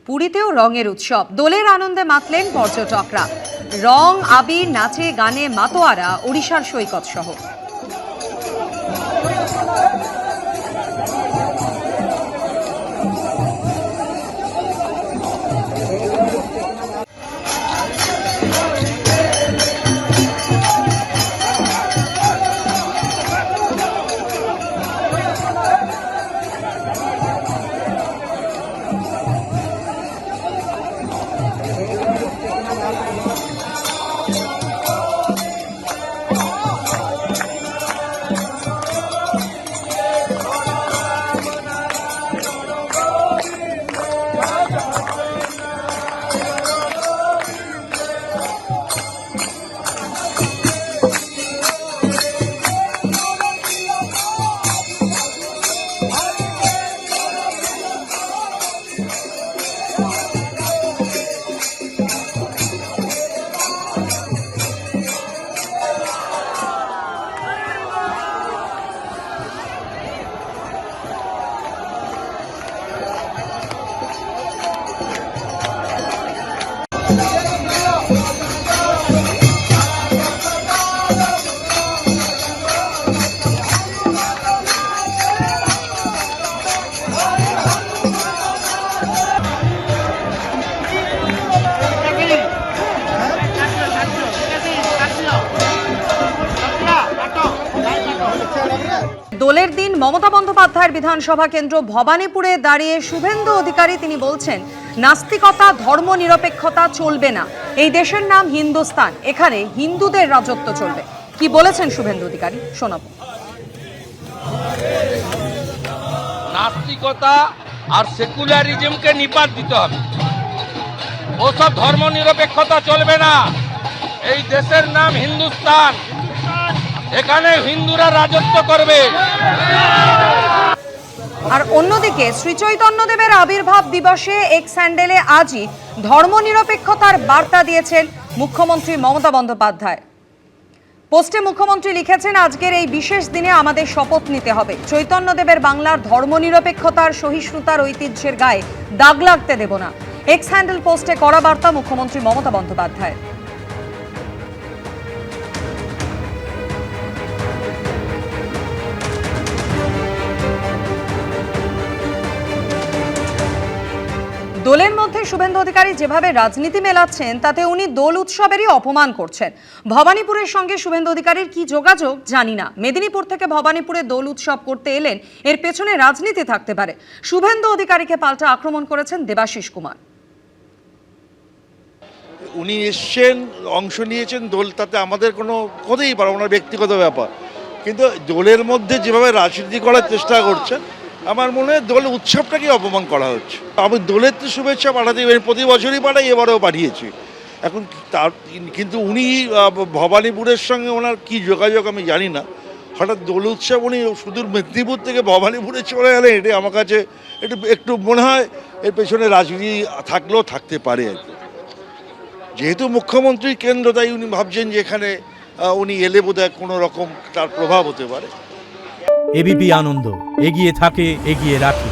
পুরীতেও রঙের উৎসব, দোলের আনন্দে মাতলেন পর্যটকরা। রং, আবির, নাচে গানে মাতোয়ারা ওড়িশার সৈকত সহ। দোলের দিন মমতা বন্দ্যোপাধ্যায়ের বিধানসভা কেন্দ্র ভবানীপুরে দাঁড়িয়ে শুভেন্দু অধিকারী তিনি বলছেন, নাস্তিকতা, ধর্ম নিরপেক্ষতা চলবে না। এই দেশের নাম হিন্দুস্তান, এখানে হিন্দুদের রাজত্ব চলবে। কি বলেছেন শুভেন্দু অধিকারী, শোনাবো। নাস্তিকতা আর সেকুলারিজমকে নিপাত দিতে হবে। ওসব ধর্ম নিরপেক্ষতা চলবে না। এই দেশের নাম হিন্দুস্তান, এখানে হিন্দুরা রাজত্ব করবে। আর অন্যদিকে শ্রী চৈতন্যদেবের আবির্ভাব দিবসে এক্স হ্যান্ডেলে আজই ধর্মনিরপেক্ষতার বার্তা দিয়েছেন মুখ্যমন্ত্রী মমতা বন্দ্যোপাধ্যায়। পোস্টে মুখ্যমন্ত্রী লিখেছেন, আজকের এই বিশেষ দিনে আমাদের শপথ নিতে হবে। চৈতন্যদেবের বাংলার ধর্মনিরপেক্ষতার, সহিষ্ণুতার ঐতিহ্যের গায়ে দাগ লাগতে দেব না। এক্স হ্যান্ডেল পোস্টে করা বার্তা মুখ্যমন্ত্রী মমতা বন্দ্যোপাধ্যায়। দোলের মধ্যে শুভেন্দু অধিকারী যেভাবে রাজনীতি মেলাচ্ছেন, তাতে উনি দোল উৎসবেরই অপমান করছেন। ভবানীপুরের সঙ্গে শুভেন্দু অধিকারীর কি যোগাযোগ জানি না। মেদিনীপুর থেকে ভবানীপুরে দোল উৎসব করতে এলেন, এর পেছনে রাজনীতি থাকতে পারে। শুভেন্দু অধিকারীকে পাল্টা আক্রমণ করেছেন দেবাশিস কুমার। উনি এসছেন, অংশ নিয়েছেন দোল, তাতে আমাদের কোনো হতেই পারে, ওনার ব্যক্তিগত ব্যাপার। কিন্তু দোলের মধ্যে যেভাবে রাজনীতি করার চেষ্টা করছেন, আমার মনে হয় দোল উৎসবটাকে অপমান করা হচ্ছে। আমি দোলের তো শুভেচ্ছা পাঠাতে প্রতি বছরই পাঠাই, এবারেও পাঠিয়েছি। এখন তার কিন্তু উনি ভবানীপুরের সঙ্গে ওনার কি যোগাযোগ আমি জানি না। হঠাৎ দোল উৎসব উনি সুদূর মেদিনীপুর থেকে ভবানীপুরে চলে গেলেন, এটা আমার কাছে একটু মনে হয় এর পেছনে রাজনীতি থাকলেও থাকতে পারে আর কি। যেহেতু মুখ্যমন্ত্রীর কেন্দ্র, তাই উনি ভাবছেন যে এখানে উনি এলে বোধহয় কোনো রকম তার প্রভাব হতে পারে। এবিপি আনন্দ, এগিয়ে থাকে, এগিয়ে রাখে।